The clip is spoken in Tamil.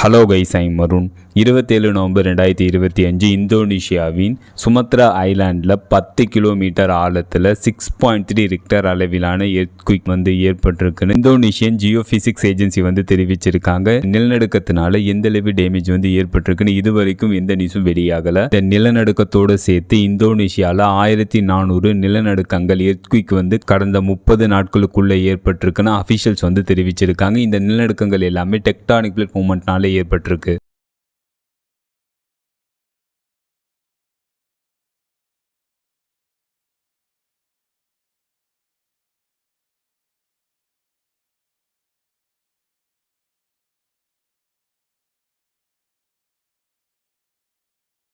Hello guys, I'm Marun. 27 November 2025 இந்தோனேஷியாவின் சுமத்ரா ஐலாண்டில் 10 கிலோமீட்டர் ஆழத்தில் 6.3 ரிக்டர் அளவிலான எர்த்குயிக் ஏற்பட்டிருக்குன்னு இந்தோனேஷியன் ஜியோபிசிக்ஸ் ஏஜென்சி தெரிவிச்சிருக்காங்க. நிலநடுக்கத்தினால எந்தளவு டேமேஜ் ஏற்பட்டிருக்குன்னு இதுவரைக்கும் எந்த நியூஸும் வெளியாகல. இந்த நிலநடுக்கத்தோடு சேர்த்து இந்தோனேஷியாவில் 1400 நிலநடுக்கங்கள் எர்த்குயிக் கடந்த 30 நாட்களுக்குள்ள ஏற்பட்டிருக்குன்னு அபிஷியல்ஸ் தெரிவிச்சிருக்காங்க. இந்த நிலநடுக்கங்கள் எல்லாமே டெக்டானிக் பிளேட் மூவ்மெண்ட்னால ஏற்பட்டிருக்கு.